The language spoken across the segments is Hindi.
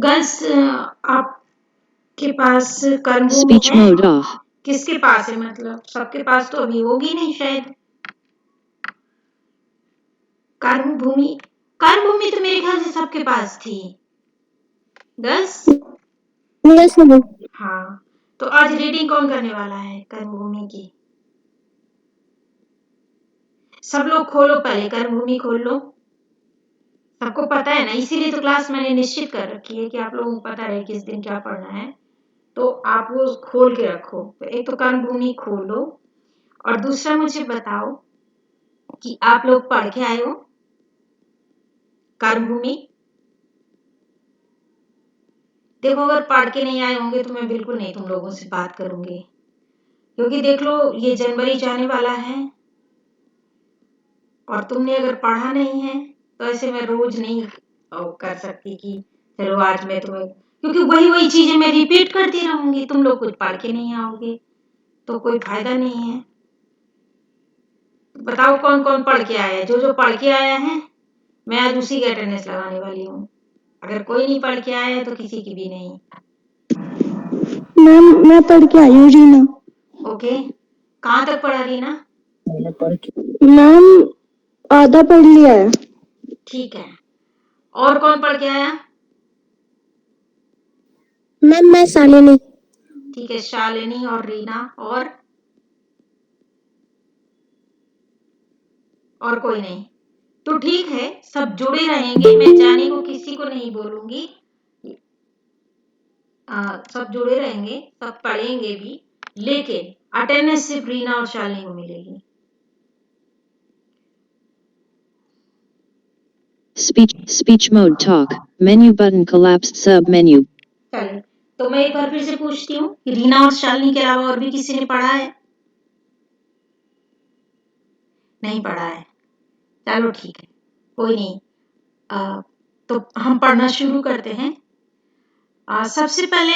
गर्ल्स आपके पास कर्म भूमि Speech है? mode off. किसके पास है? मतलब सबके पास तो अभी होगी नहीं शायद। कर्म भूमि तो मेरे ख्याल से सबके पास थी। गर्ल्स? Yes ma'am. हाँ, तो आज रीडिंग कौन करने वाला है कर्म भूमि की? सब लोग खोलो, पहले कर्म भूमि खोल लो। सबको पता है ना, इसीलिए तो क्लास मैंने निश्चित कर रखी है कि आप लोगों को पता रहे किस दिन क्या पढ़ना है, तो आप वो खोल के रखो। तो एक तो कर्म भूमि खोलो, और दूसरा मुझे बताओ कि आप लोग पढ़ के आए हो कर्म भूमि? देखो, अगर पढ़ के नहीं आए होंगे तो मैं बिल्कुल नहीं तुम लोगों से बात करूंगी, क्योंकि देख लो ये जनवरी जाने वाला है और तुमने अगर पढ़ा नहीं है तो ऐसे मैं रोज नहीं कर सकती कि चलो आज मैं तुम्हें, क्योंकि वही वही चीजें मैं रिपीट करती रहूंगी, तुम लोग कुछ पढ़ के नहीं आओगे तो कोई फायदा नहीं है। बताओ कौन कौन पढ़ के आया है? जो पढ़ के आया है मैं आज उसी की अटेंडेंस लगाने वाली हूँ। अगर कोई नहीं पढ़ के आया है तो किसी की भी नहीं। मैम मैं पढ़ के आई हूँ रीना। ओके, कहाँ तक पढ़ा रीना? मैम आधा पढ़ लिया है। ठीक है, और कौन पढ़ के आया? मैम मैं शालिनी। ठीक है, शालिनी और रीना, और कोई नहीं। तो ठीक है, सब जुड़े रहेंगे, मैं जाने को किसी को नहीं बोलूंगी। सब जुड़े रहेंगे, सब पढ़ेंगे भी, लेकिन अटेंडेंस सिर्फ रीना और शालिनी को मिलेगी। Speech mode talk. Menu button collapsed sub menu. चलिए, तो मैं एक बार फिर से पूछती हूँ कि रीना और शालिनी के अलावा और भी किसी ने पढ़ा है? नहीं पढ़ा है? चलो ठीक है, कोई नहीं। तो हम पढ़ना शुरू करते हैं। सबसे पहले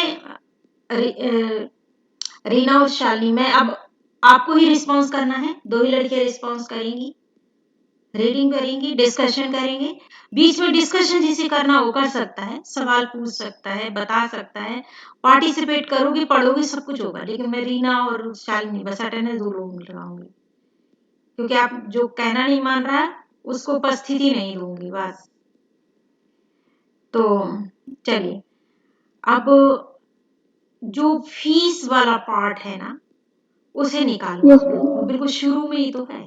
रीना और शालिनी, मैं अब आपको ही रिस्पॉन्स करना है, दो ही लड़कियां रिस्पॉन्स करेंगी, रीडिंग करेंगी, डिस्कशन करेंगे। बीच में डिस्कशन जिसे करना हो कर सकता है, सवाल पूछ सकता है, बता सकता है, पार्टिसिपेट करोगे, पढ़ोगे, सब कुछ होगा, लेकिन मैं रीना और शालिनी बस अटेंडेंस 2 लोगों की लगाऊंगी, क्योंकि आप जो कहना नहीं मान रहा है उसको उपस्थिति नहीं दूंगी बस। तो चलिए, अब जो फीस वाला पार्ट है ना उसे निकालो। यस वो बिल्कुल शुरू में ही तो है।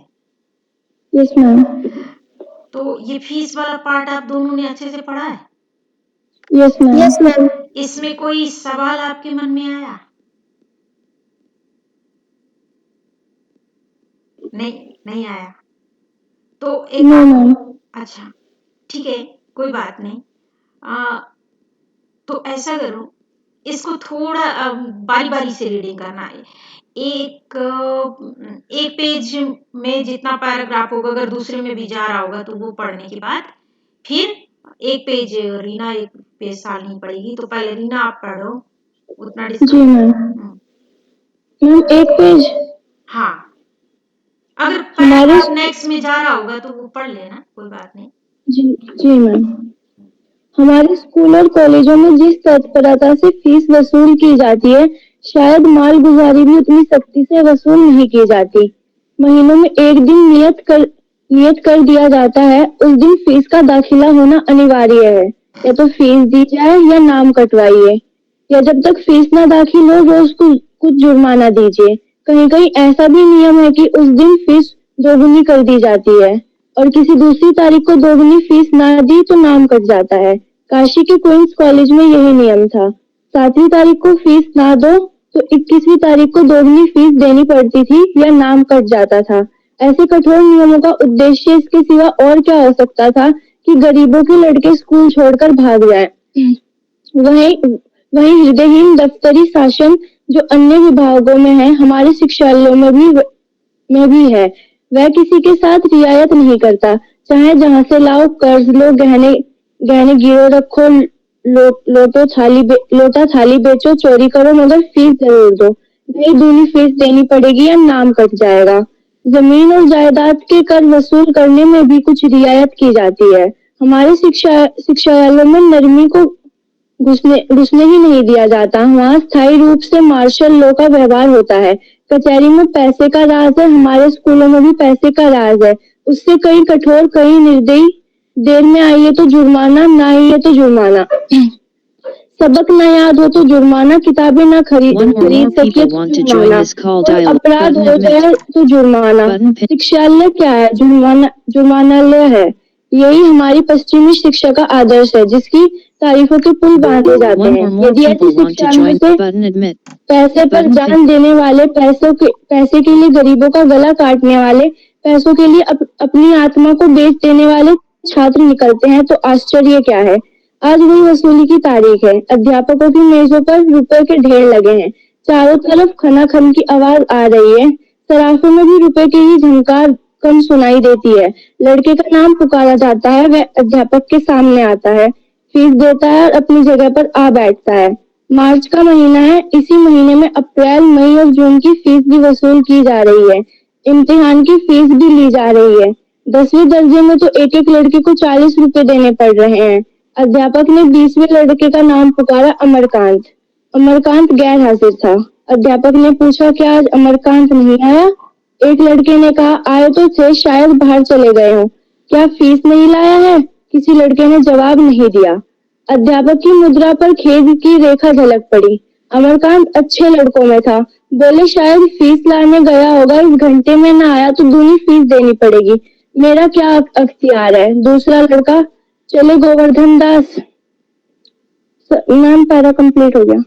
Yes ma'am. तो ये फीस वाला पार्ट आप दोनों ने अच्छे से पढ़ा है? Yes ma'am. Yes ma'am. इसमें कोई सवाल आपके मन में आया? नहीं आया? तो एक नो मैम। अच्छा, ठीक है, कोई बात नहीं। तो ऐसा करो, इसको थोड़ा बारी बारी से रीडिंग करना है। एक पेज में जितना पैराग्राफ होगा, अगर दूसरे में भी जा रहा होगा तो वो पढ़ने के बाद फिर एक पेज रीना, एक पेज शालिनी पढ़ेगी। तो पहले रीना आप पढ़ो, उतना जी मैम। मैम एक पेज? हाँ, अगर हमारे पैराग्राफ नेक्स्ट में जा रहा होगा तो वो पढ़ लेना, कोई बात नहीं। जी मैम। हमारे स्कूल और कॉलेजों में जिस तत्परता से फीस वसूल की जाती है, शायद मालगुजारी भी उतनी सख्ती से वसूल नहीं की जाती। महीनों में एक दिन नियत कर दिया जाता है, उस दिन फीस का दाखिला होना अनिवार्य है। या तो फीस दी जाए या नाम कटवाइए, या जब तक फीस ना दाखिल हो रोज कुछ जुर्माना दीजिए। कहीं कहीं ऐसा भी नियम है कि उस दिन फीस दोगुनी कर दी जाती है, और किसी दूसरी तारीख को दोगुनी फीस ना दी तो नाम कट जाता है। काशी के क्वींस कॉलेज में यही नियम था। 7वीं तारीख को फीस ना दो तो 21वीं तारीख को दोगुनी फीस देनी पड़ती थी या नाम कट जाता था। ऐसे कठोर नियमों का उद्देश्य इसके सिवा और क्या हो सकता था कि गरीबों के लड़के स्कूल छोड़कर भाग जाएं। वहीं हृदयहीन दफ्तरी शासन जो अन्य विभागों में है, हमारे शिक्षालयों में भी है। वह किसी के साथ रियायत नहीं करता। चाहे जहां से लाओ, कर्ज लो, गहने गिरो रखो, लोटा थाली बेचो, चोरी करो, मगर फीस जरूर दो। नहीं दूनी फीस देनी पड़ेगी या नाम कट जाएगा। जमीन और जायदाद के कर वसूल करने में भी कुछ रियायत की जाती है। हमारे शिक्षालयों में घुसने ही नहीं दिया जाता। वहाँ स्थायी रूप से मार्शल लॉ का व्यवहार होता है। कचहरी में पैसे का राज है, हमारे स्कूलों में भी पैसे का राज है। उससे कई कठोर, कई निर्दयी। देर में आई है तो जुर्माना, ना आई है तो जुर्माना। सबक न याद हो तो जुर्माना, किताबें ना One or खरीद more सके people तो want to join जुर्माना, this call. कोई Dial अपराध button हो admit. जाए तो जुर्माना। Button pin. शिक्षालय क्या है? जुर्मानालय है। यही हमारी पश्चिमी शिक्षा का आदर्श है, जिसकी तारीफों के पुल बांधे जाते One हैं। or more यदि ऐसी people want to शिक्षा में join. से Button admit. पैसे पर Button pin. जान देने वाले, पैसे के लिए गरीबों का गला काटने वाले, पैसों के लिए अपनी आत्मा को बेच देने वाले छात्र निकलते हैं तो आश्चर्य क्या है। आज वही वसूली की तारीख है। अध्यापकों की मेजों पर रुपए के ढेर लगे हैं। चारों तरफ खनाखन की आवाज आ रही है। सराफों में भी रुपए की ही झंकार कम सुनाई देती है। लड़के का नाम पुकारा जाता है, वह अध्यापक के सामने आता है, फीस देता है और अपनी जगह पर आ बैठता है। मार्च का महीना है। इसी महीने में अप्रैल, मई और जून की फीस भी वसूल की जा रही है। इम्तिहान की फीस भी ली जा रही है। 10वीं दर्जे में तो एक एक लड़के को 40 रुपए देने पड़ रहे हैं। अध्यापक ने 20वें लड़के का नाम पुकारा, अमरकांत। अमरकांत गैर हाजिर था। अध्यापक ने पूछा, क्या आज अमरकांत नहीं आया? एक लड़के ने कहा, आए तो थे, शायद बाहर चले गए हों। क्या फीस नहीं लाया है? किसी लड़के ने जवाब नहीं दिया। अध्यापक की मुद्रा पर खेद की रेखा झलक पड़ी। अमरकांत अच्छे लड़कों में था। बोले, शायद फीस लाने गया होगा, इस घंटे में ना आया तो दूनी फीस देनी पड़ेगी। मेरा क्या अख्तियार है? दूसरा लड़का, चले गोवर्धन दास। मैम, पैरा कंप्लीट हो गया।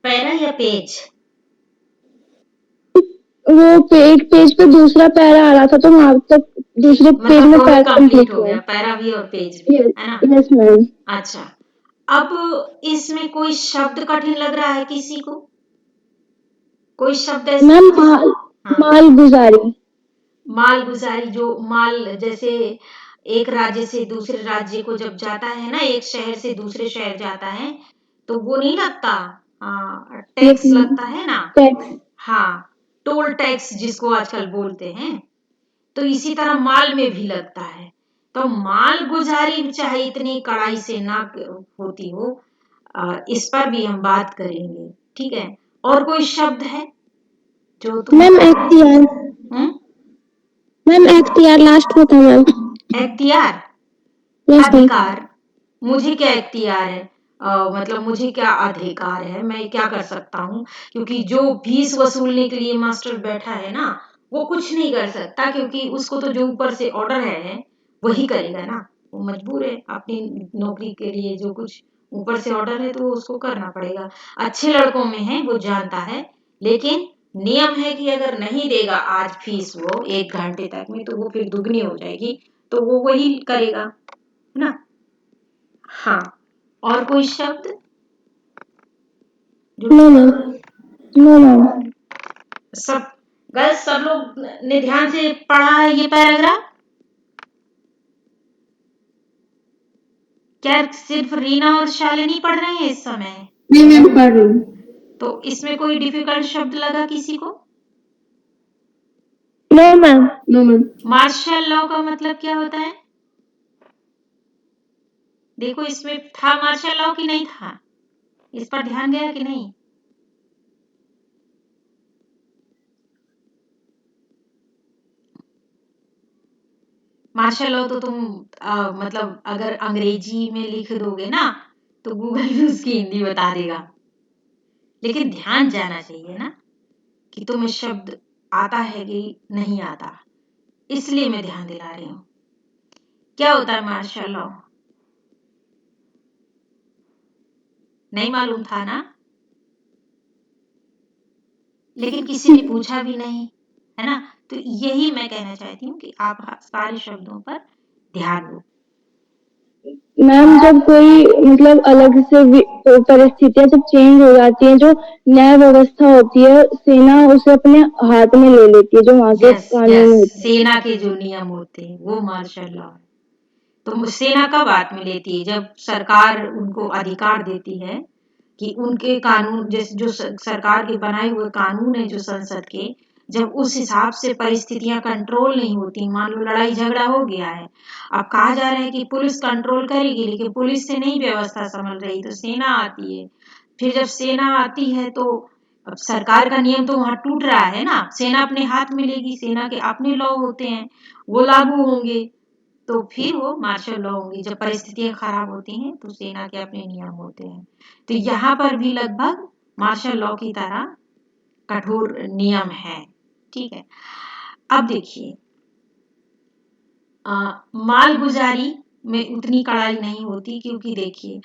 पैरा या पेज? वो एक पेज पे दूसरा पैरा आ रहा था तो वहां तक दूसरे पेज मतलब में दोनों पैरा कंप्लीट कंप्लीट हो हुआ। गया, पैरा भी और पेज भी, है ना? Yes ma'am. अच्छा, अब इसमें कोई शब्द कठिन लग रहा है किसी को? कोई शब्द ऐसा मैम, हाँ, मालगुजारी। मालगुजारी, जो माल जैसे एक राज्य से दूसरे राज्य को जब जाता है ना, एक शहर से दूसरे शहर जाता है तो वो नहीं लगता, टैक्स लगता है ना? टैक्स। हाँ, टोल टैक्स जिसको आजकल बोलते हैं। तो इसी तरह माल में भी लगता है। तो माल गुजारी चाहे इतनी कड़ाई से ना होती हो, इस पर भी हम बात करेंगे, ठीक है? और कोई शब्द है जो तुम मैम, एख्तियार। मैम, एख्तियार लास्ट में था मैम। एख्तियार, yes ma'am. अधिकार। मुझे क्या इख्तियार है? मतलब मुझे क्या अधिकार है? मैं क्या कर सकता हूँ? क्योंकि जो फीस वसूलने के लिए मास्टर बैठा है ना, वो कुछ नहीं कर सकता, क्योंकि उसको तो जो ऊपर से ऑर्डर है वही करेगा ना। वो मजबूर है अपनी नौकरी के लिए, जो कुछ ऊपर से ऑर्डर है तो उसको करना पड़ेगा। अच्छे लड़कों में है, वो जानता है, लेकिन नियम है कि अगर नहीं देगा आज फीस वो 1 घंटे तक में, तो वो फिर दुगनी हो जाएगी, तो वो वही करेगा, है ना? हाँ, और कोई शब्द? No ma'am. No ma'am. सब गर्ल्स, सब लोग ने ध्यान से पढ़ा है ये पैराग्राफ? क्या सिर्फ रीना और शालिनी पढ़ रहे हैं इस समय? नहीं मैम, पढ़ रही हूँ। तो इसमें कोई डिफिकल्ट शब्द लगा किसी को? No ma'am. No ma'am. Martial law का मतलब क्या होता है? देखो, इसमें था मार्शल लॉ कि नहीं था? इस पर ध्यान गया कि नहीं? मार्शल लॉ तो तुम मतलब अगर अंग्रेजी में लिख दोगे ना, तो गूगल भी उसकी हिंदी बता देगा। लेकिन ध्यान जाना चाहिए ना कि तुम्हें शब्द आता है कि नहीं आता, इसलिए मैं ध्यान दिला रही हूँ। क्या होता है मार्शल लॉ? नहीं मालूम था ना? लेकिन किसी ने पूछा भी नहीं, है ना? तो यही मैं कहना चाहती हूँ कि आप सारे शब्दों पर ध्यान दो। मैम, जब कोई मतलब अलग से परिस्थितियां जब चेंज हो जाती हैं, जो न्याय व्यवस्था होती है, सेना उसे अपने हाथ में ले लेती है, जो वहाँ के कानून होते हैं। सेना के जो नियम होते हैं वो मार्शल लॉ है। तो सेना कब हाथ में लेती है? जब सरकार उनको अधिकार देती है कि उनके कानून, जैसे जो सरकार के बनाए हुए कानून है जो संसद के, जब उस हिसाब से परिस्थितियां कंट्रोल नहीं होती, मान लो लड़ाई झगड़ा हो गया है, अब कहा जा रहा है कि पुलिस कंट्रोल करेगी, लेकिन पुलिस से नहीं व्यवस्था संभल रही तो सेना आती है। फिर जब सेना आती है तो अब सरकार का नियम तो वहां टूट रहा है ना, सेना अपने हाथ में लेगी, सेना के अपने लॉ होते हैं, वो लागू होंगे, तो फिर वो मार्शल लॉ होंगे। जब परिस्थितियां खराब होती हैं तो सेना के अपने नियम होते हैं। तो यहाँ पर भी लगभग मार्शल लॉ की तरह कठोर नियम है। ठीक है, अब देखिए मालगुजारी में उतनी कड़ाई नहीं होती, क्योंकि देखिए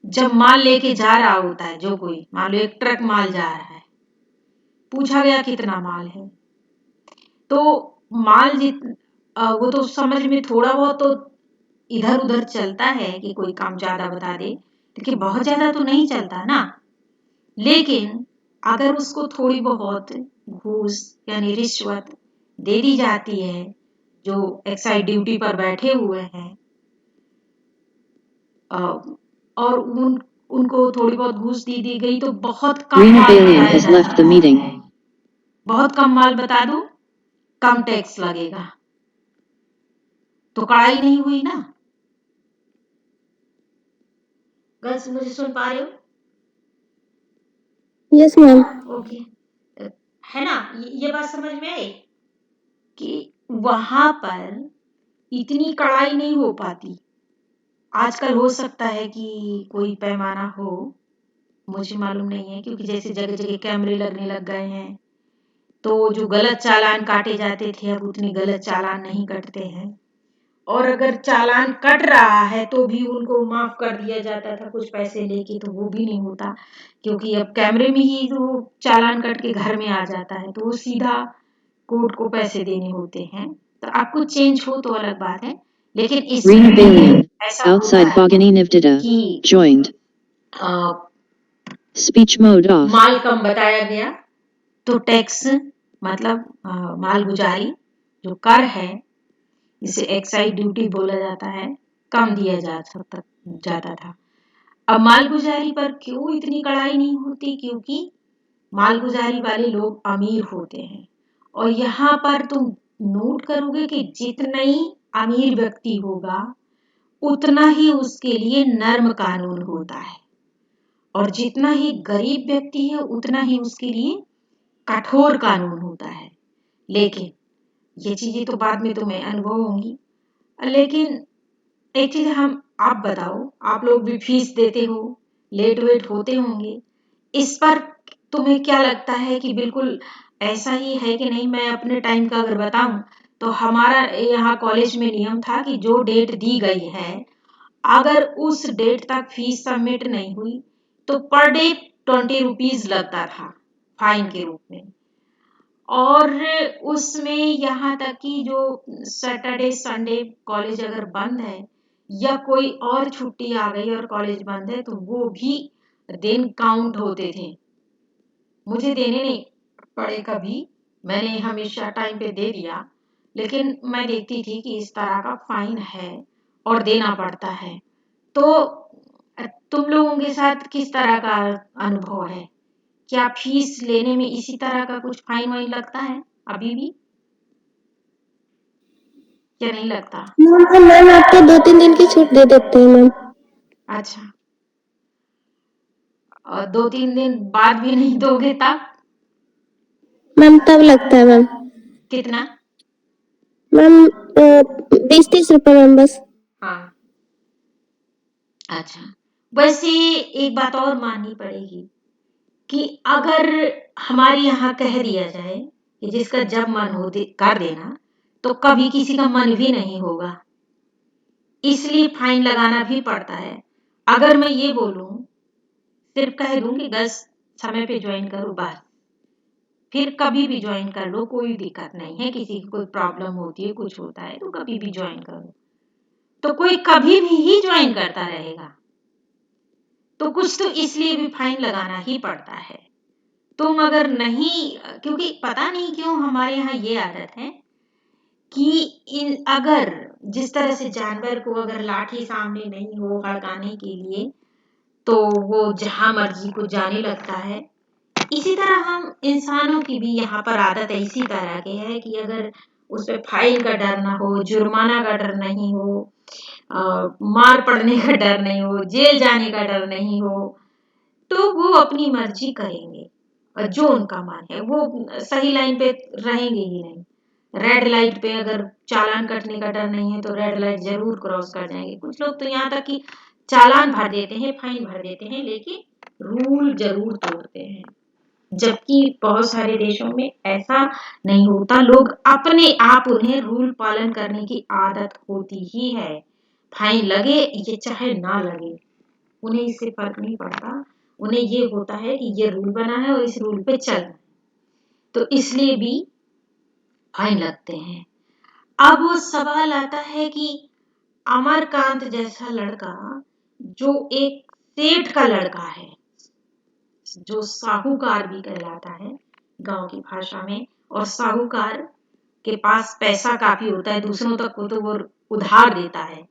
जब माल लेके जा रहा होता है, जो कोई मान लो एक ट्रक माल जा रहा है, पूछा गया कितना माल है, तो माल वो तो समझ में थोड़ा बहुत तो इधर उधर चलता है कि कोई काम ज्यादा बता दे, लेकिन बहुत ज्यादा तो नहीं चलता ना। लेकिन अगर उसको थोड़ी बहुत घूस यानी रिश्वत दे दी जाती है, जो एक्साइज ड्यूटी पर बैठे हुए हैं, और उनको थोड़ी बहुत घूस दी गई, तो बहुत कम Rina माल Balian बताया has left जाता the है। meeting. बहुत कम माल बता दो, कम टैक्स लगेगा, तो कड़ाई नहीं हुई ना। गर्ल्स मुझे सुन पा रहे हो? Yes ma'am. ओके, है ना, ये बात समझ में आई कि वहां पर इतनी कड़ाई नहीं हो पाती। आजकल हो सकता है कि कोई पैमाना हो, मुझे मालूम नहीं है, क्योंकि जैसे जगह जगह कैमरे लगने लग गए हैं, तो जो गलत चालान काटे जाते थे अब उतने गलत चालान नहीं कटते हैं, और अगर चालान कट रहा है तो भी उनको माफ कर दिया जाता था कुछ पैसे लेके, तो वो भी नहीं होता, क्योंकि अब कैमरे में ही जो चालान कट के घर में आ जाता है, तो वो सीधा कोर्ट को पैसे देने होते हैं। तो आपको चेंज हो तो अलग बात है, लेकिन Rina इसमें Balian, ऐसा होता outside है Bogani Nivdida, कि joined. Speech mode off. माल कम बताया गया तो टैक्स मतलब मालगुजारी जो कर है, जिसे एक्साइज ड्यूटी बोला जाता है, कम दिया जाता था। अब मालगुजारी पर क्यों इतनी कड़ाई नहीं होती, क्योंकि मालगुजारी वाले लोग अमीर होते हैं, और यहाँ पर तुम नोट करोगे कि जितना ही अमीर व्यक्ति होगा उतना ही उसके लिए नर्म कानून होता है, और जितना ही गरीब व्यक्ति है उतना ही उसके लिए कठोर कानून होता है। लेकिन ये चीजें तो बाद में तुम्हें अनुभव होंगी, लेकिन एक चीज आप बताओ, आप लोग भी फीस देते हो, लेट वेट होते होंगे, इस पर तुम्हें क्या लगता है कि बिल्कुल ऐसा ही है कि नहीं? मैं अपने टाइम का अगर बताऊं तो हमारा यहाँ कॉलेज में नियम था कि जो डेट दी गई है, अगर उस डेट तक फीस सबमिट नहीं हुई तो पर डे 20 रुपीज लगता था फाइन के रूप में, और उसमें यहाँ तक कि जो सैटरडे संडे कॉलेज अगर बंद है या कोई और छुट्टी आ गई और कॉलेज बंद है, तो वो भी दिन काउंट होते थे। मुझे देने नहीं पड़े कभी, मैंने हमेशा टाइम पे दे दिया, लेकिन मैं देखती थी कि इस तरह का फाइन है और देना पड़ता है। तो तुम लोगों के साथ किस तरह का अनुभव है? क्या फीस लेने में इसी तरह का कुछ फाइन वाइन लगता है अभी भी, या नहीं लगता? मैम आपको 2-3 दिन की छूट दे देते हैं मैम। अच्छा, और 2-3 दिन बाद भी नहीं दोगे तब? मैम तब लगता है मैम। कितना? मैम 20-30 रुपए मैम बस। हाँ, अच्छा। वैसे एक बात और माननी पड़ेगी कि अगर हमारे यहाँ कह दिया जाए कि जिसका जब मन हो कर देना, तो कभी किसी का मन भी नहीं होगा, इसलिए फाइन लगाना भी पड़ता है। अगर मैं ये बोलूं, सिर्फ कह दूं कि बस समय पे ज्वाइन करो, बस फिर कभी भी ज्वाइन कर लो, कोई दिक्कत नहीं है, किसी की कोई प्रॉब्लम होती है, कुछ होता है तो कभी भी ज्वाइन करो, तो कोई कभी भी ही ज्वाइन करता रहेगा, तो कुछ तो इसलिए भी फाइन लगाना ही पड़ता है। तुम अगर नहीं, क्योंकि पता नहीं क्यों हमारे यहाँ ये आदत है कि अगर जिस तरह से जानवर को अगर लाठी सामने नहीं हो हड़काने के लिए, तो वो जहां मर्जी को जाने लगता है, इसी तरह हम इंसानों की भी यहाँ पर आदत इसी तरह की है कि अगर उस पे फाइन का डर ना हो, जुर्माना का डर नहीं हो, मार पड़ने का डर नहीं हो, जेल जाने का डर नहीं हो, तो वो अपनी मर्जी करेंगे और जो उनका मन है वो सही लाइन पे रहेंगे ही नहीं। रेड लाइट पे अगर चालान कटने का डर नहीं है तो रेड लाइट जरूर क्रॉस कर जाएंगे। कुछ लोग तो यहाँ तक कि चालान भर देते हैं, फाइन भर देते हैं, लेकिन रूल जरूर तोड़ते हैं। जबकि बहुत सारे देशों में ऐसा नहीं होता, लोग अपने आप उन्हें रूल पालन करने की आदत होती ही है। फाइन लगे ये चाहे ना लगे, उन्हें इससे फर्क नहीं पड़ता। उन्हें ये होता है कि ये रूल बना है और इस रूल पे चलना है, तो इसलिए भी फाइन लगते हैं। अब वो सवाल आता है कि अमरकांत जैसा लड़का, जो एक सेठ का लड़का है, जो साहूकार भी कहलाता है गांव की भाषा में, और साहूकार के पास पैसा काफी होता है, दूसरों तक को तो वो उधार देता है,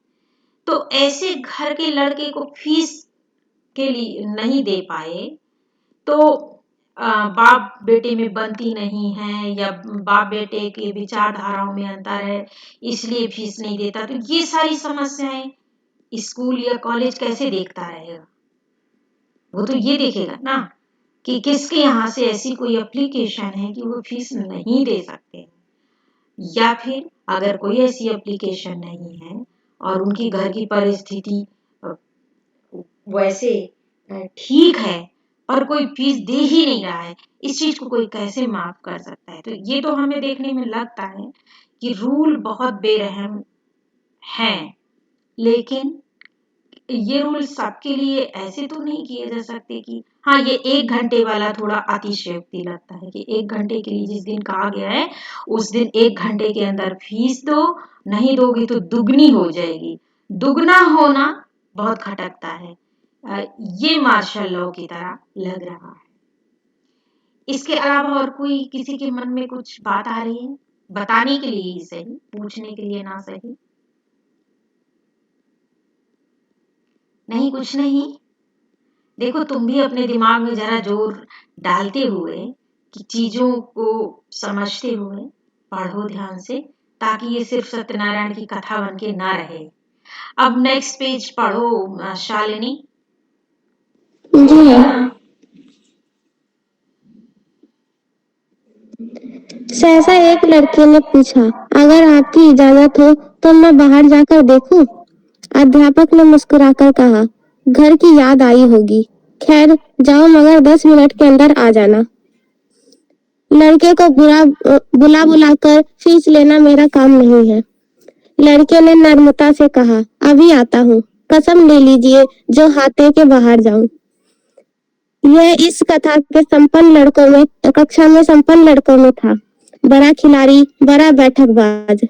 तो ऐसे घर के लड़के को फीस के लिए नहीं दे पाए, तो बाप बेटे में बनती नहीं है या बाप बेटे के विचारधाराओं में अंतर है इसलिए फीस नहीं देता, तो ये सारी समस्याएं स्कूल या कॉलेज कैसे देखता रहेगा? वो तो ये देखेगा ना कि किसके यहाँ से ऐसी कोई एप्लीकेशन है कि वो फीस नहीं दे सकते, या फिर अगर कोई ऐसी एप्लीकेशन नहीं है और उनकी घर की परिस्थिति वैसे ठीक है और कोई फीस दे ही नहीं रहा है, इस चीज को कोई कैसे माफ कर सकता है? तो ये तो हमें देखने में लगता है कि रूल बहुत बेरहम हैं, लेकिन ये रूल सबके लिए ऐसे तो नहीं किए जा सकते कि हाँ, ये 1 घंटे वाला थोड़ा अतिशयोक्ति लगता है कि 1 घंटे के लिए जिस दिन कहा गया है उस दिन 1 घंटे के अंदर फीस दो, नहीं दोगे तो दुगनी हो जाएगी। दुगना होना बहुत खटकता है। ये मार्शल लॉ की तरह लग रहा है। इसके अलावा और कोई किसी के मन में कुछ बात आ रही है बताने के लिए ही सही, पूछने के लिए ना सही? नहीं, कुछ नहीं। देखो, तुम भी अपने दिमाग में जरा जोर डालते हुए कि चीजों को समझते हुए पढ़ो ध्यान से, ताकि ये सिर्फ सत्यनारायण की कथा बन के ना रहे। अब नेक्स्ट पेज पढ़ो शालिनी। जी हाँ। सहसा एक लड़के ने पूछा, अगर आपकी इजाजत हो तो मैं बाहर जाकर देखूं? अध्यापक ने मुस्कुराकर कहा, घर की याद आई होगी। खैर जाओ, मगर 10 मिनट के अंदर आ जाना। लड़के को बुला बुलाकर फीस लेना मेरा काम नहीं है। लड़के ने नम्रता से कहा, अभी आता हूँ। कसम ले लीजिए जो हाथे के बाहर जाऊं। यह इस कथा के कक्षा में संपन्न लड़कों में था। बड़ा खिलाड़ी, बड़ा बैठकबाज,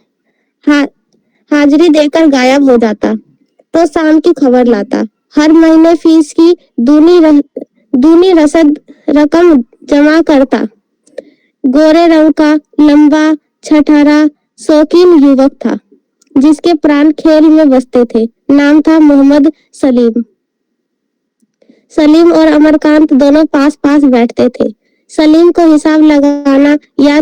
हाजिरी देकर गायब हो जाता तो शाम की खबर लाता। हर महीने फीस की दूनी रसद रकम जमा करता। गोरे रंग का, लंबा, छठहरा, शौकीन युवक था, जिसके प्राण खेल में बसते थे। नाम था मोहम्मद सलीम। सलीम और अमरकांत दोनों पास पास बैठते थे। सलीम को हिसाब लगाना या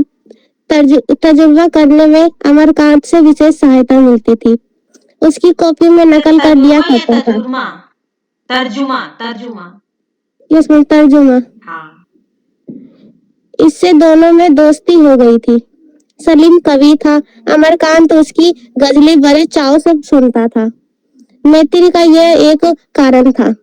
तजुर्बा करने में अमरकांत से विशेष सहायता मिलती थी। उसकी कॉपी में नकल कर लिया करता था। तर्जुमा। इसमें तर्जुमा। हाँ। इससे दोनों में दोस्ती हो गई थी। सलीम कवि था, अमरकांत उसकी गजलें बड़े चाव से सुनता था। मैत्री का यह एक कारण था।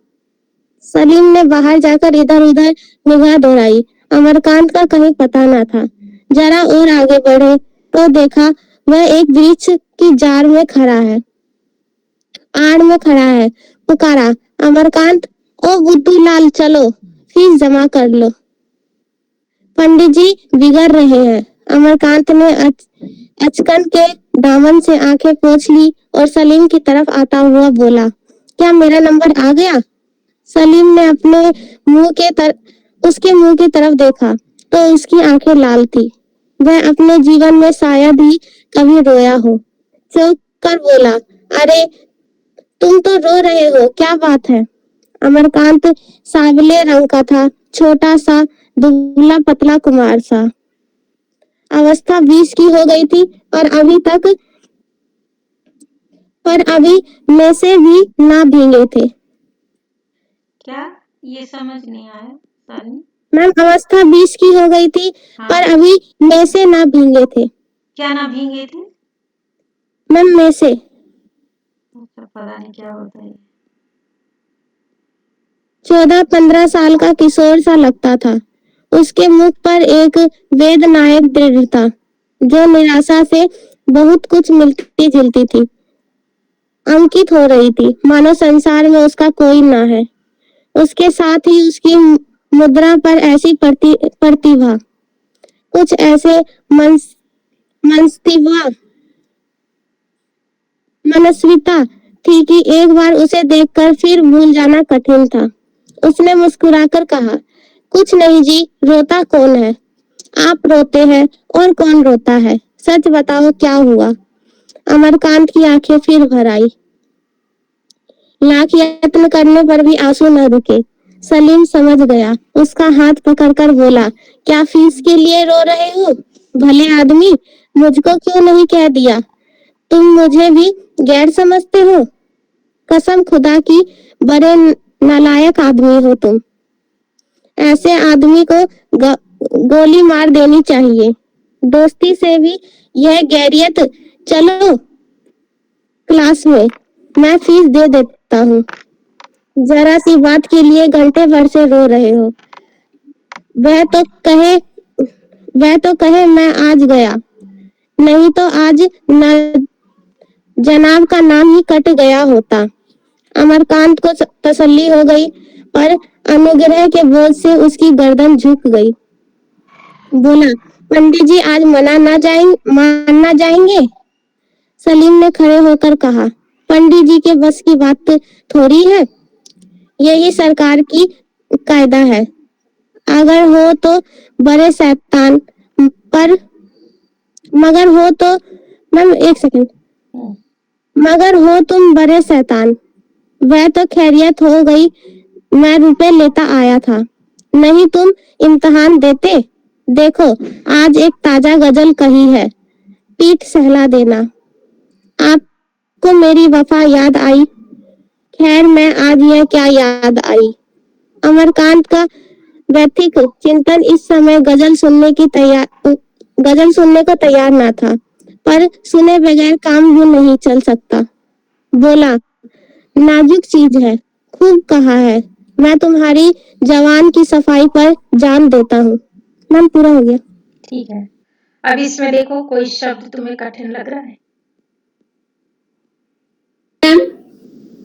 सलीम ने बाहर जाकर इधर उधर निगाह दौड़ाई। अमरकांत का कहीं पता न था। जरा और आगे बढ़े तो देखा वह एक वृक्ष की जाड़ में खड़ा है, आड़ में खड़ा है। पुकारा, अमरकांत, ओ बुद्धू लाल, चलो फीस जमा कर लो। पंडित जी बिगड़ रहे हैं। अमरकांत ने अचकन के दामन से आंखें पोंछ ली और सलीम की तरफ आता हुआ बोला, क्या मेरा नंबर आ गया? सलीम ने उसके मुंह की तरफ देखा तो उसकी आंखें लाल थी। वह अपने जीवन में शायद ही कभी रोया हो। चौंक कर बोला, अरे तुम तो रो रहे हो, क्या बात है? अमरकांत सांवले रंग का था, छोटा सा, दुबला पतला कुमार सा। अवस्था 20 की हो गई थी पर अभी में से भी ना भीगे थे। क्या? ये समझ नहीं आया सानी। मैम अवस्था 20 की हो गई थी हाँ। पर अभी में से ना भीगे थे। क्या ना भीगे थे? मैम में से। अच्छा, पता नहीं क्या होता है। 14-15 साल का किशोर सा लगता था। उसके मुख पर एक वेदनायक दृढ़ता जो निराशा से बहुत कुछ मिलती जुलती थी अंकित हो रही थी, मानो संसार में उसका कोई ना है। उसके साथ ही उसकी मुद्रा पर ऐसी प्रतिभा, कुछ ऐसे मनस्तिवा मनस्विता थी कि एक बार उसे देखकर फिर भूल जाना कठिन था। उसने मुस्कुराकर कहा, कुछ नहीं जी, रोता कौन है? आप रोते हैं और कौन रोता है? सच बताओ क्या हुआ? अमरकांत की आंखें फिर भर आई। लाख यत्न करने पर भी आंसू न रुके। सलीम समझ गया। उसका हाथ पकड़कर बोला, क्या फीस के लिए रो रहे हो? भले आदमी, मुझको क्यों नहीं कह दिया? तुम मुझे भी गैर समझते हो? कसम खुदा की, बड़े नालायक आदमी हो तुम। ऐसे आदमी को गोली मार देनी चाहिए। दोस्ती से भी यह गैरियत। चलो क्लास में, मैं फीस दे देता हूँ। जरा सी बात के लिए घंटे भर से रो रहे हो। वह तो कहे मैं आज गया, नहीं तो आज न जनाब का नाम ही कट गया होता। अमरकांत को तसल्ली हो गई, पर अनुग्रह के बोझ से उसकी गर्दन झुक गई। बोला, पंडित जी आज मानना जाएंगे? सलीम ने खड़े होकर कहा, पंडित जी के बस की बात थोड़ी है। यही सरकार की कायदा है। अगर हो तो बड़े शैतान, पर मगर हो तो मैम एक सेकंड, मगर हो तुम बड़े शैतान। वह तो खैरियत हो गई, मैं रुपए लेता आया था, नहीं तुम इम्तिहान देते। देखो आज एक ताजा गजल कही है, पीठ सहला देना। आपको मेरी वफा याद आई? खैर मैं आज यह क्या याद आई। अमरकांत का व्यथिक चिंतन इस समय गजल सुनने को तैयार ना था, पर सुने बगैर काम भी नहीं चल सकता। बोला, नाजुक चीज है, खूब कहा है। मैं तुम्हारी जवान की सफाई पर जान देता हूँ। मैम पूरा हो गया। ठीक है, अब इसमें देखो कोई शब्द तुम्हें कठिन लग रहा है?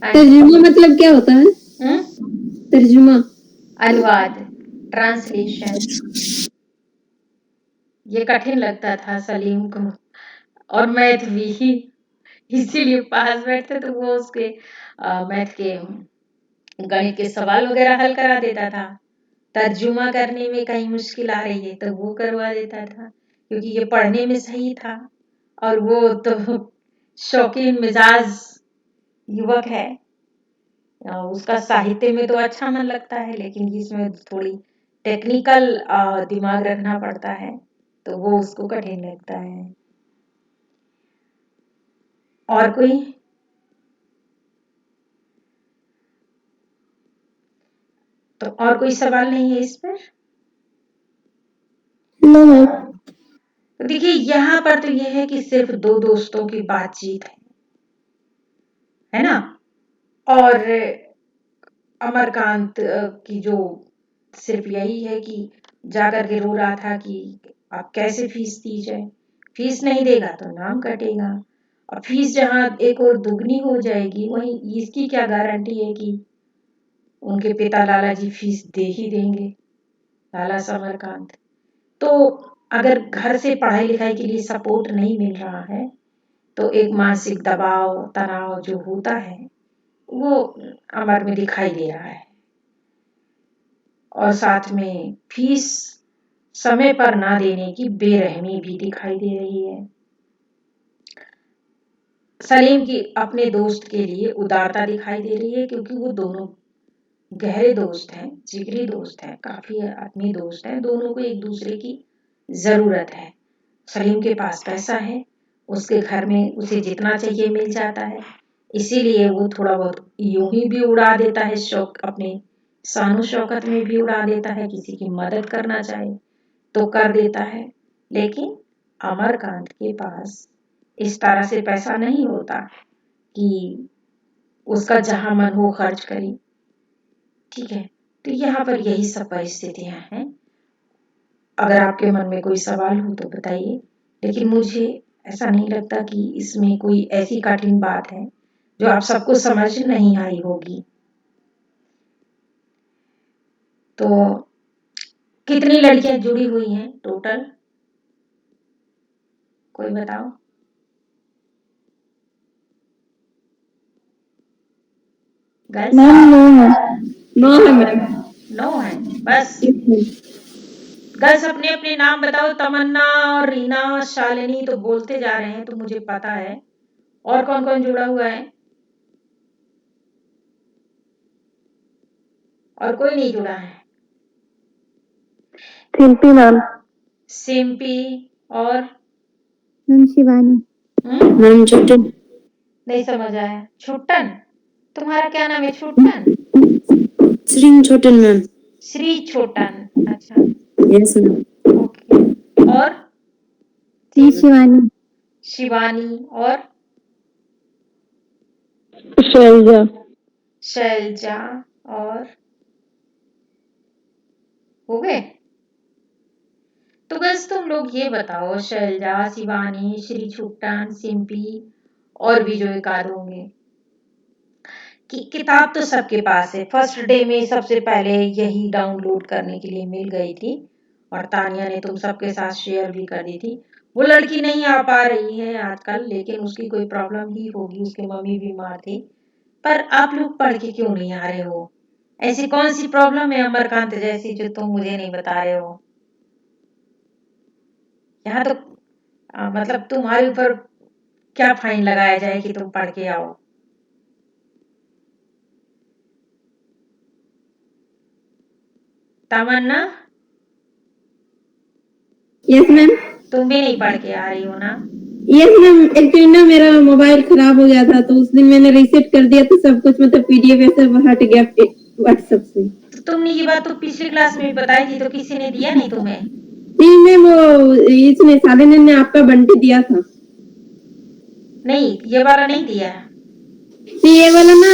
तर्जुमा मतलब क्या होता है? तर्जुमा, अनुवाद, ट्रांसलेशन। ये कठिन लगता था सलीम को, और मैथ भी, इसीलिए पास बैठते तो वो उसके मैथ के गणित के सवाल वगैरह हल करा देता था। तर्जुमा करने में कहीं मुश्किल आ रही है तो वो करवा देता था, क्योंकि ये पढ़ने में सही था और वो तो शौकीन मिजाज युवक है। उसका साहित्य में तो अच्छा मन लगता है, लेकिन इसमें थोड़ी टेक्निकल दिमाग रखना पड़ता है, तो वो उसको कठिन लगता है। और कोई? तो और कोई सवाल नहीं है इस पर? No ma'am. तो देखिए यहाँ पर तो यह है कि सिर्फ दो दोस्तों की बातचीत है ना, और अमरकांत की जो सिर्फ यही है कि जाकर के रो रहा था कि आप कैसे फीस दी जाए, फीस नहीं देगा तो नाम कटेगा, और फीस जहाँ एक और दुगनी हो जाएगी, वहीं इसकी क्या गारंटी है कि उनके पिता लाला जी फीस दे ही देंगे, लाला समरकांत। तो अगर घर से पढ़ाई लिखाई के लिए सपोर्ट नहीं मिल रहा है, तो एक मानसिक दबाव तनाव जो होता है वो अमर में दिखाई दे रहा है, और साथ में फीस समय पर ना देने की बेरहमी भी दिखाई दे रही है। सलीम की अपने दोस्त के लिए उदारता दिखाई दे रही है, क्योंकि वो दोनों गहरे दोस्त हैं, जिगरी दोस्त हैं, काफी आत्मीय दोस्त हैं, दोनों को एक दूसरे की जरूरत है। सलीम के पास पैसा है, उसके घर में उसे जितना चाहिए मिल जाता है, इसीलिए वो थोड़ा बहुत यूं ही भी उड़ा देता है, शौक अपने शानो शौकत में भी उड़ा देता है, किसी की मदद करना चाहे तो कर देता है। लेकिन अमरकांत के पास इस तरह से पैसा नहीं होता कि उसका जहां मन हो खर्च करे। ठीक है, तो यहाँ पर यही सब परिस्थितियां हैं। अगर आपके मन में कोई सवाल हो तो बताइए, लेकिन मुझे ऐसा नहीं लगता कि इसमें कोई ऐसी कठिन बात है जो आप सबको समझ नहीं आई होगी। तो कितनी लड़कियां जुड़ी हुई हैं टोटल, कोई बताओ? गर्ल्स मैम 9 है। 9 है मैम। 9 है बस। गर्ल्स अपने अपने नाम बताओ। तमन्ना और रीना शालिनी तो बोलते जा रहे हैं तो मुझे पता है। और कौन कौन जुड़ा हुआ है? और कोई नहीं जुड़ा है? शिल्पी मैम। सिम्पी और मैम शिवानी। मैम छोटन। नहीं समझ आया। छुट्टन? तुम्हारा क्या नाम है? छुट्टन? श्री छोटन मैम। श्री छोटन, अच्छा यस मैम। ओके। और शिवानी। शिवानी और शैलजा। शैलजा और हो गए? तो बस तुम लोग ये बताओ, शैलजा, शिवानी, श्री छुट्टन, सिंपी और भी जो एक आध होंगे, कि किताब तो सबके पास है। फर्स्ट डे में सबसे पहले यही डाउनलोड करने के लिए मिल गई थी और तानिया ने तुम सबके साथ शेयर भी कर दी थी। वो लड़की नहीं आ पा रही है आजकल, लेकिन उसकी कोई प्रॉब्लम ही होगी, उसकी मम्मी बीमार थी। पर आप लोग पढ़ के क्यों नहीं आ रहे हो? ऐसी कौन सी प्रॉब्लम है अमरकांत जैसी जो तुम मुझे नहीं बता रहे हो? यहाँ तो मतलब तुम्हारे ऊपर क्या फाइन लगाया जाए कि तुम पढ़ के आओ? तमन्ना, यस मैम। तुम भी नहीं पढ़ के आ रही हो ना? यस मैम, एक्चुअली ना मेरा मोबाइल खराब हो गया था तो उस दिन मैंने रीसेट कर दिया तो सब कुछ मतलब पीडीएफ ऐसे हट गया व्हाट्सएप से। तो तुमने ये बात तो पिछली क्लास में भी बताई थी, तो किसी ने दिया नहीं तुम्हें? नहीं मैम, वो इसने साले ने आपका बंटी दिया था। नहीं, ये वाला नहीं दिया है। ये वाला ना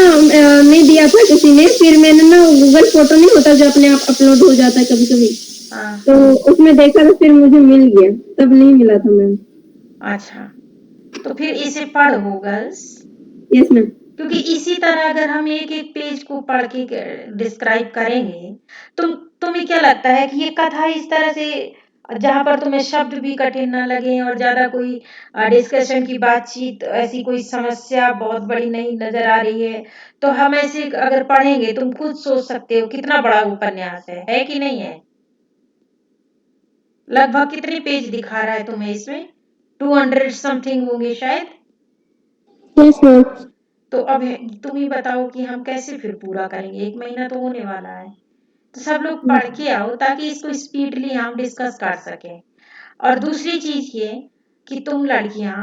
नहीं दिया था किसी ने, फिर मैंने ना गूगल फोटो नहीं होता जो अपने आप अपलोड हो जाता है कभी कभी, हाँ तो उसमें देखा था, फिर मुझे मिल गया, तब नहीं मिला था मैम। अच्छा, तो फिर इसे पढ़ो गर्ल्स, यस मैम। क्योंकि इसी तरह अगर हम एक एक पेज को पढ़ के डिस्क्राइब करेंगे, तुम्हें क्या लगता है कि ये कथा इस तरह से, जहां पर तुम्हें शब्द भी कठिन ना लगे और ज्यादा कोई डिस्कशन की बातचीत, ऐसी कोई समस्या बहुत बड़ी नहीं नजर आ रही है, तो हम ऐसे अगर पढ़ेंगे, तुम खुद सोच सकते हो कितना बड़ा उपन्यास है कि नहीं है? लगभग कितने पेज दिखा रहा है तुम्हें इसमें? 200 समथिंग होंगे शायद। Yes ma'am. तो अब तुम ही बताओ कि हम कैसे फिर पूरा करेंगे? 1 महीना तो होने वाला है। तो सब लोग पढ़ के आओ ताकि इसको स्पीडली हम डिस्कस कर सकें। और दूसरी चीज ये कि तुम लड़कियां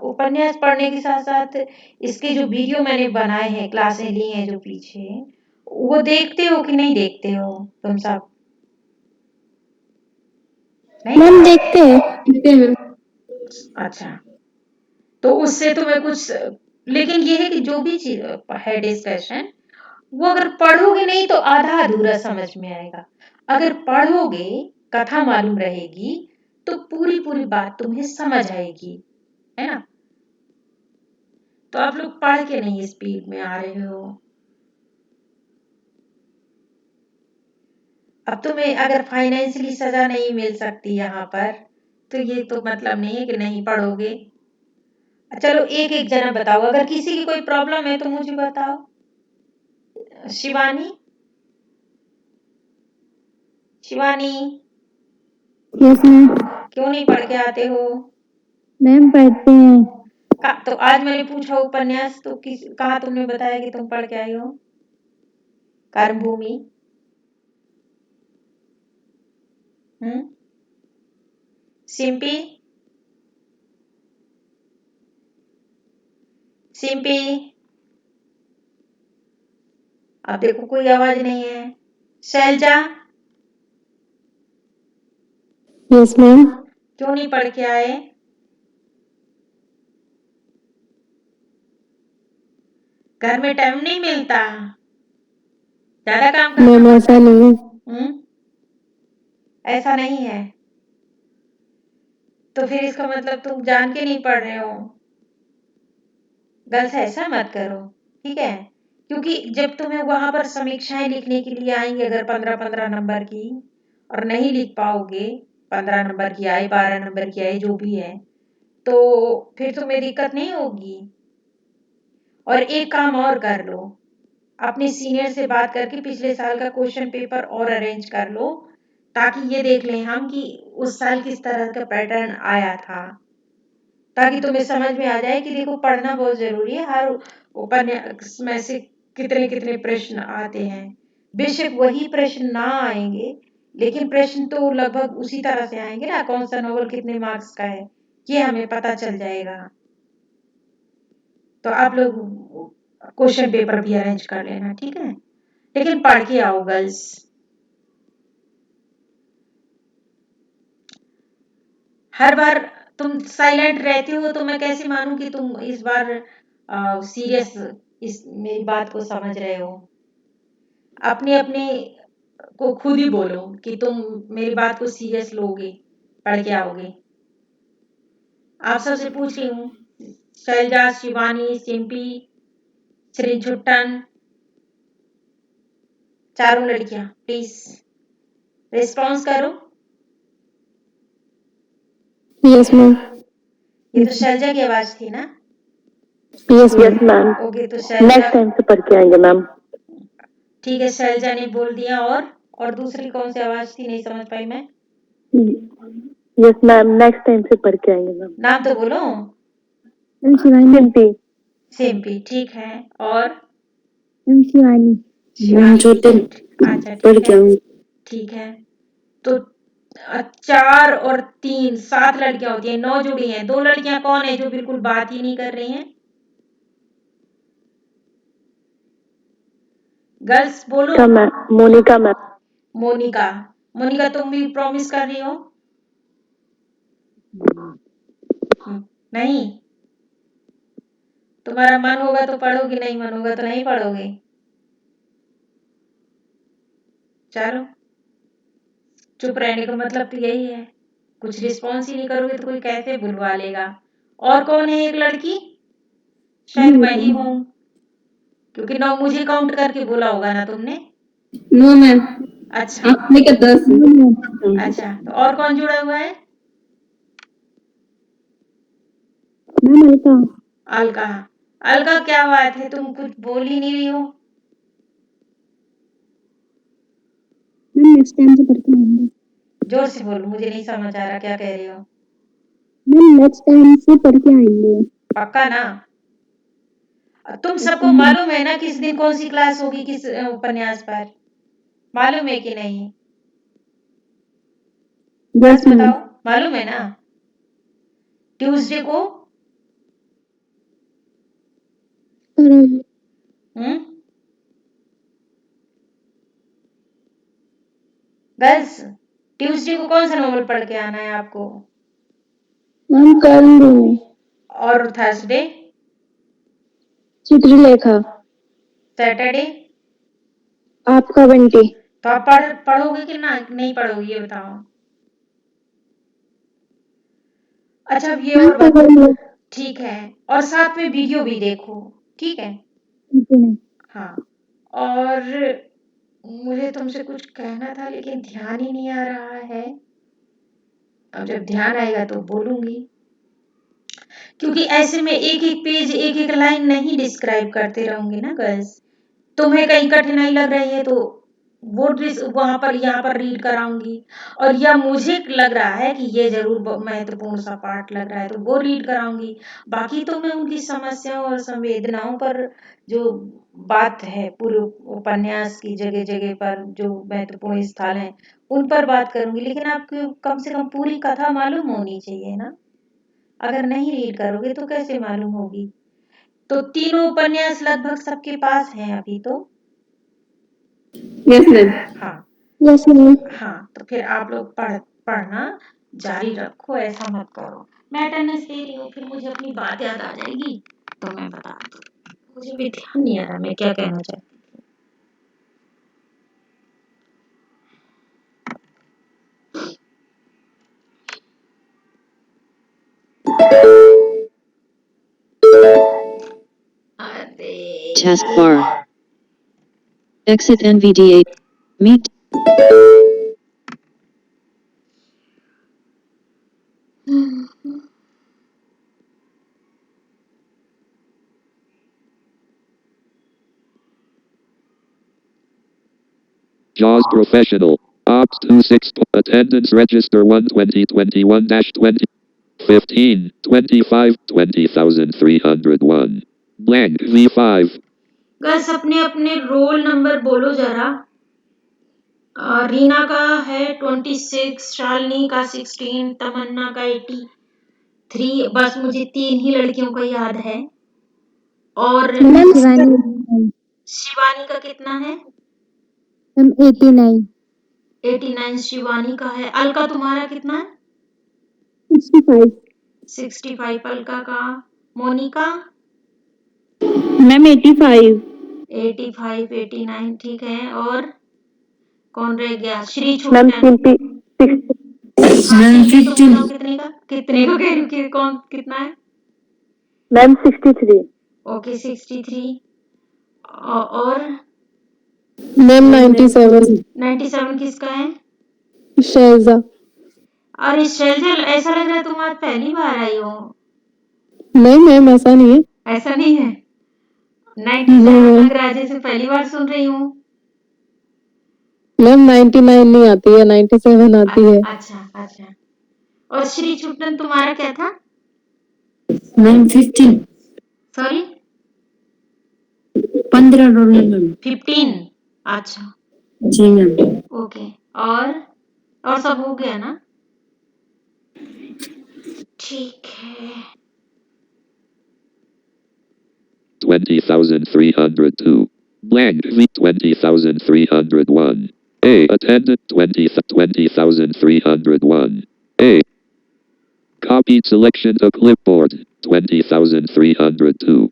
उपन्यास पढ़ने के साथ साथ इसके जो वीडियो मैंने बनाए हैं, क्लासें ली हैं जो पीछे, वो देखते हो कि नहीं देखते हो तुम सब? नहीं मैम देखते हैं। देखते हैं मैम। अच्छा, तो उससे तुम्हें कुछ, लेकिन ये है कि जो भी चीज है डिस्कशन, वो अगर पढ़ोगे नहीं तो आधा अधूरा समझ में आएगा। अगर पढ़ोगे, कथा मालूम रहेगी, तो पूरी पूरी बात तुम्हें समझ आएगी, है ना? तो आप लोग पढ़ के नहीं स्पीड में आ रहे हो। अब तुम्हें अगर फाइनेंशियली सजा नहीं मिल सकती यहाँ पर, तो ये तो मतलब नहीं है कि नहीं पढ़ोगे। चलो एक एक जना बताओ, अगर किसी की कोई प्रॉब्लम है तो मुझे बताओ। Shivani, Shivani yes ma'am. क्यों नहीं पढ़ के आते हो? मैम पढ़ते हैं। तो आज मैंने पूछा उपन्यास, तो किस कहा तुमने बताया कि तुम पढ़ के आई हो? कर्म भूमि। सिंपी सिंपी, अब देखो कोई आवाज नहीं है। Shailaja, yes ma'am. क्यों नहीं पढ़ के आए? घर में टाइम नहीं मिलता, ज्यादा काम करना मैम पड़ता ऐसा है। नहीं है। ऐसा नहीं है तो फिर इसका मतलब तुम जान के नहीं पढ़ रहे हो। गर्ल्स ऐसा मत करो, ठीक है? क्योंकि जब तुम्हें वहां पर समीक्षाएं लिखने के लिए आएंगे, अगर 15-15 नंबर की, और नहीं लिख पाओगे, 15 नंबर की आए, 12 नंबर की आए, जो भी है, तो फिर तुम्हें दिक्कत नहीं होगी। और एक काम और कर लो, अपने सीनियर से बात करके पिछले साल का क्वेश्चन पेपर और अरेंज कर लो, ताकि ये देख लें हम कि उस साल किस तरह का पैटर्न आया था, ताकि तुम्हें समझ में आ जाए कि देखो पढ़ना बहुत जरूरी है। हर उपन्यास में से कितने कितने प्रश्न आते हैं, बेशक वही प्रश्न ना आएंगे, लेकिन प्रश्न तो लगभग उसी तरह से आएंगे ना। कौन सा नॉवल कितने मार्क्स का है ये हमें पता चल जाएगा। तो आप लोग क्वेश्चन पेपर भी अरेंज कर लेना, ठीक है? लेकिन पढ़ के आओ गर्ल्स। हर बार तुम साइलेंट रहती हो तो मैं कैसे मानूं कि तुम इस बार सीरियस इस मेरी बात को समझ रहे हो। अपने अपने को खुद ही बोलो कि तुम मेरी बात को सीरियस लोगे, पढ़ के आओगे। आप सबसे पूछ रही हूँ, शैलजा, शिवानी, सिंपी, श्रीछुट्टन, चारों लड़कियां प्लीज रिस्पॉन्स करो। Yes ma'am. ये तो शैलजा की आवाज थी ना? Yes ma'am. ओके, तो शैलजा नेक्स्ट टाइम से पढ़ के आएंगे मैम। ठीक है, शैलजा ने बोल दिया। और दूसरी कौन सी आवाज थी, नहीं समझ पाई मैं। यस मैम, नेक्स्ट टाइम से पढ़ के आएंगे मैम। नाम तो बोलो। सिंपी। सिंपी, ठीक है। और शिवानी। शिवानी, छोटे अच्छा पढ़ ठीक के है, आऊंगी। ठीक है। तो 4 और 3 7 लड़कियां होती हैं, 9 जुड़ी हैं। 2 लड़कियां कौन है जो बिल्कुल बात ही नहीं कर रही हैं? गर्ल्स बोलो। मोनिका मैम। मोनिका, मोनिका तुम भी प्रॉमिस कर रही हो? नहीं, तुम्हारा मन होगा तो पढ़ोगे, नहीं मन होगा तो नहीं पढ़ोगे। चलो, चुप रहने का मतलब तो यही है, कुछ रिस्पॉन्स ही नहीं करोगे तो कोई कैसे बुलवा लेगा। और कौन है एक लड़की? शायद मैं ही हूँ, क्योंकि 9 मुझे काउंट करके बोला होगा ना तुमने। नो मैम, अच्छा आपने का 10। अच्छा, तो और कौन जुड़ा हुआ है? मैम अलका। अलका। अलका, क्या बात है, तुम कुछ बोल ही नहीं रही हो? मैम नेक्स्ट टाइम से पढ़ के आएंगे। जोर से बोलो, मुझे नहीं समझ आ रहा क्या कह रही हो। मैम नेक्स्ट टाइम से पढ़ के आएंगे। पक्का ना? तुम सबको मालूम है ना किस दिन कौन सी क्लास होगी, किस उपन्यास पर? मालूम है कि नहीं? बस बताओ, मालूम है ना? ट्यूसडे को। हम्म, गर्ल्स, ट्यूसडे को कौन सा नॉवल पढ़ के आना है आपको? मैम कल और थर्सडे? चित्रलेखा। सैटरडे? आपका बंटी। तो आप पढ़ोगे कि ना नहीं पढ़ोगे, ये बताओ। अच्छा, अब ये और बात, ठीक है। और साथ में वीडियो भी देखो, ठीक है? हाँ। और मुझे तुमसे कुछ कहना था लेकिन ध्यान ही नहीं आ रहा है। अब जब ध्यान आएगा तो बोलूंगी, क्योंकि ऐसे में एक एक पेज, एक एक लाइन नहीं डिस्क्राइब करते रहूंगी ना गर्ल्स। तुम्हें कहीं कठिनाई लग रही है तो वो वहां पर यहाँ पर रीड कराऊंगी, और या मुझे लग रहा है कि ये जरूर महत्वपूर्ण सा पार्ट लग रहा है तो वो रीड कराऊंगी। बाकी तो मैं उनकी समस्याओं और संवेदनाओं पर जो बात है पूरे उपन्यास की जगह जगह पर जो महत्वपूर्ण स्थल हैं उन पर बात करूंगी, लेकिन आपको कम से कम पूरी कथा मालूम होनी चाहिए ना। अगर नहीं रीड करोगे तो कैसे मालूम होगी। तो तीनों उपन्यास लगभग सबके पास हैं अभी तो। Yes ma'am. हाँ यस मैम। हाँ, तो फिर आप लोग पढ़ना जारी रखो, ऐसा मत करो। मैं अटेंडेंस दे रही हूँ, फिर मुझे अपनी बात याद आ जाएगी तो मैं बता दूँ। मुझे भी ध्यान नहीं आ रहा मैं क्या कहना चाहती हूँ। अरे Taskbar. Exit NVDA. Meet. JAWS Professional. Opt 26. Attendance register 12021-20. 15, 25, 20,301. Blank V5. बस अपने अपने रोल नंबर बोलो जरा। रीना का है 26, शालिनी का 16, तमन्ना का 83। बस मुझे 3 ही लड़कियों का याद है। और मैम शिवानी का कितना है? मैम 89। 89 शिवानी का है। अलका तुम्हारा कितना है? 65। 65 अलका का। मोनिका? मैम 85। 85, 89 ठीक है। और कौन रह गया? श्री मैम छुट्टन। 60। हाँ मैम ठीक है, तुम 15। बताओ कितने का? कितने को कह रही हूँ कि कौन कितना है? मैम 63। ओके 63। और मैम 97। 97 किसका है? शैजा। अरे शैलजा, ऐसा लग रहा है तुम आज पहली बार आई हो। नहीं मैम ऐसा नहीं है। ऐसा नहीं है? 97 लग रहा है जैसे पहली बार सुन रही हूँ। मैम 99 नहीं आती है, 97 आती है। अच्छा अच्छा। और श्री छुट्टन तुम्हारा क्या था? मैम 15। Sorry 15 roll number. 15। अच्छा जी मैम। ओके। और सब हो गया ना? ठीक है। 20,302. Blank V 20,301. A. Attendant 20,301. A. Copied selection to clipboard 20,302.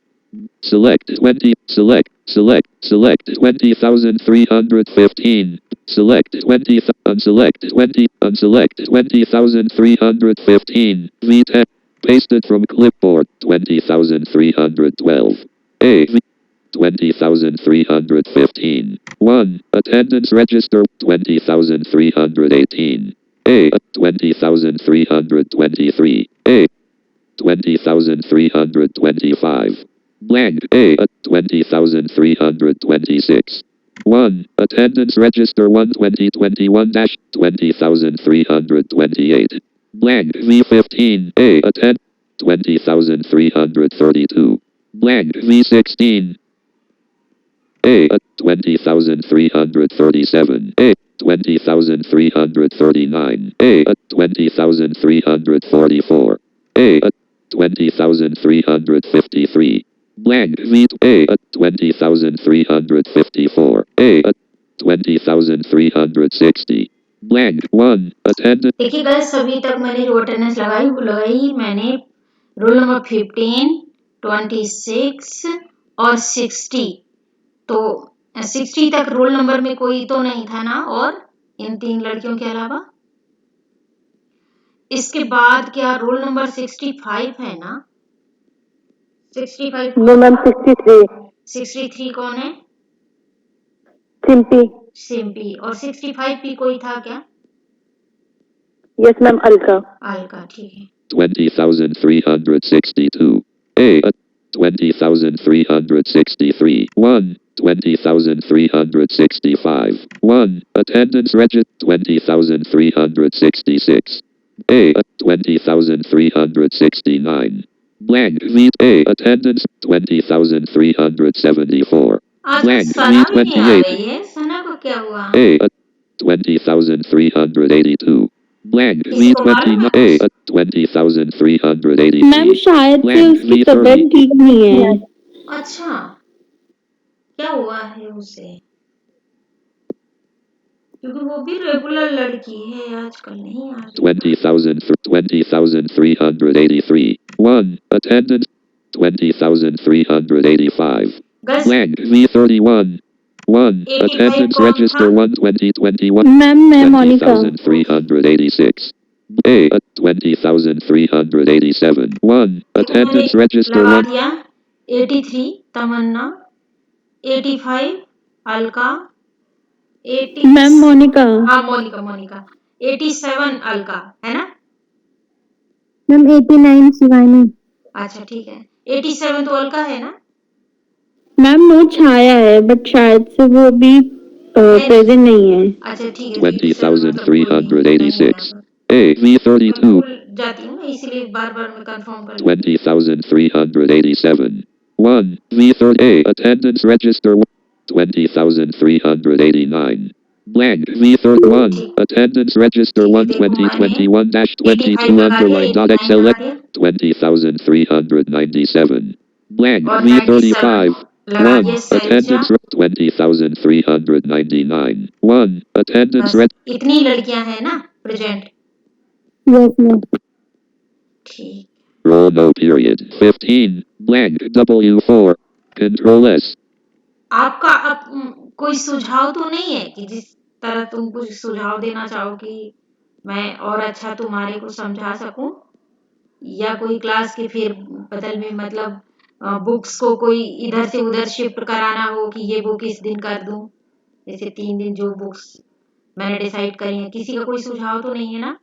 Select 20. Select 20,315. Select 20. Unselect 20. Unselect 20,315. V10. Pasted from clipboard 20,312. A. 20,315. 1. Attendance register 20,318. A. 20,323. A. 20,325. Blank A. 20,326. 1. Attendance register 1-2021-20,328. Blank V15 A. Attend 20,332. Blank V16 A. 20,337. A. 20,339. A. 20,344. A. 20,353. Blank V A. 20,354. A. 20,360. Blank 1. Attendance. देखिए गर्ल्स, अभी तक मैंने जो अटेंडेंस लगाई मैंने रोल नंबर 15, 26 और 60। तो 60 तक रोल नंबर में कोई तो नहीं था ना, और इन 3 लड़कियों के अलावा। इसके बाद क्या रोल नंबर 65 है ना? 65 नो मैम 63। 63 कौन है? सिंपी। सिंपी। और 65 भी कोई था क्या? Yes ma'am Alka. अलका ठीक है। 20,362. A. 20,363. 1. 20,365. 1. Attendance register 20,366. A. 20,369. Blank V. A. Attendance 20,374. आज Blank सना भी नहीं आ V28. रही है, सना को क्या हुआ? A. 20,382. Blank किसी को मालूम है V29. A. कुछ? 20,383. मैम शायद से Blank उसकी V30. तबीयत ठीक नहीं है। अच्छा, क्या हुआ है उसे? क्योंकि वो भी रेगुलर लड़की है, आजकल नहीं आ रही। 20,383. 1. Attendance 20,385. Guys, Blank V31. 1. 85 Attendance कौन register था? 1 2021. मैम मैं मोनिका। 20,386. A. 20,387. 1. Attendance register लगा 1. दिया 83 तमन्ना, 85 अलका, 80 मैम मोनिका। हाँ मोनिका 87 अलका है ना? मैम 89 शिवानी। अच्छा ठीक है, 87 तो अलका है ना? मैम नोट छाया है बट शायद से वो अभी प्रेजेंट नहीं है। अच्छा ठीक है, 20,386. A. V32. भूल जाती हूँ ना, इसलिए बार-बार मैं कंफर्म कर लेती 20,387. 1. V30. A. Attendance register 20,389. Blank V31. Attendance register 1 2021-22 underline dot X select 20,397. Blank और V35. लगा 1. दिया Attendance 20,399. 1. Attendance बस इतनी लड़कियां हैं ना प्रेजेंट? Yes ma'am. ठीक, Roll no period. 15. Blank W4. Control S. आपका अब कोई सुझाव तो नहीं है कि जिस तरह तुम कुछ सुझाव देना चाहो कि मैं और अच्छा तुम्हारे को समझा सकूं, या कोई क्लास के फिर बदल में मतलब बुक्स को कोई इधर से उधर शिफ्ट कराना हो कि ये बुक इस दिन कर दूं, जैसे 3 दिन जो बुक्स मैंने डिसाइड करी है। किसी का कोई सुझाव तो नहीं है ना?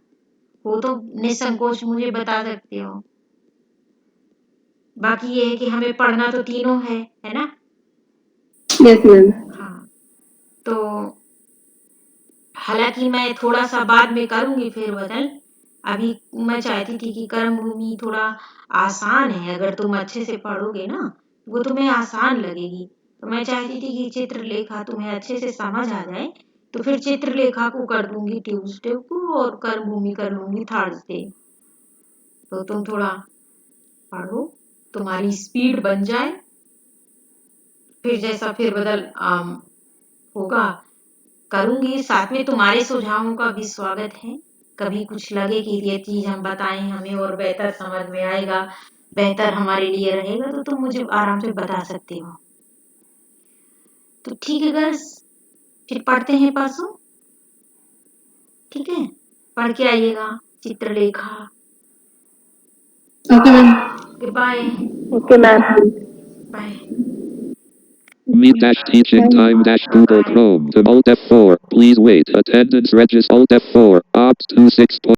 वो तो निसंकोच मुझे बता सकते हो। बाकी ये है कि हमें पढ़ना तो तीनों है ना? Yes ma'am. हाँ, तो हालांकि मैं थोड़ा सा बाद में करूंगी फिर बदल। अभी मैं चाहती थी कि कर्म भूमि थोड़ा आसान है, अगर तुम अच्छे से पढ़ोगे ना वो तुम्हें आसान लगेगी। तो मैं चाहती थी कि चित्रलेखा तुम्हें अच्छे से समझ आ जाए, तो फिर चित्रलेखा को कर दूंगी ट्यूसडे को और कर्म भूमि कर लूंगी थर्सडे। तो तुम थोड़ा पढ़ो, तुम्हारी स्पीड बन जाए, फिर जैसा फिर बदल होगा करूंगी। साथ में तुम्हारे सुझावों का भी स्वागत है। कभी कुछ लगे कि ये चीज हम बताएं हमें और बेहतर समझ में आएगा, बेहतर हमारे लिए रहेगा, तो तुम मुझे आराम से बता सकते हो। तो ठीक है गर्ल्स, फिर पढ़ते हैं परसों। ठीक है, पढ़ के आइएगा Chitralekha. Okay ma'am. Bye okay ma'am. Bye. Meet dash teaching time dash Google Chrome to Alt F4. Please wait. Attendance register Alt F4. Opt 26.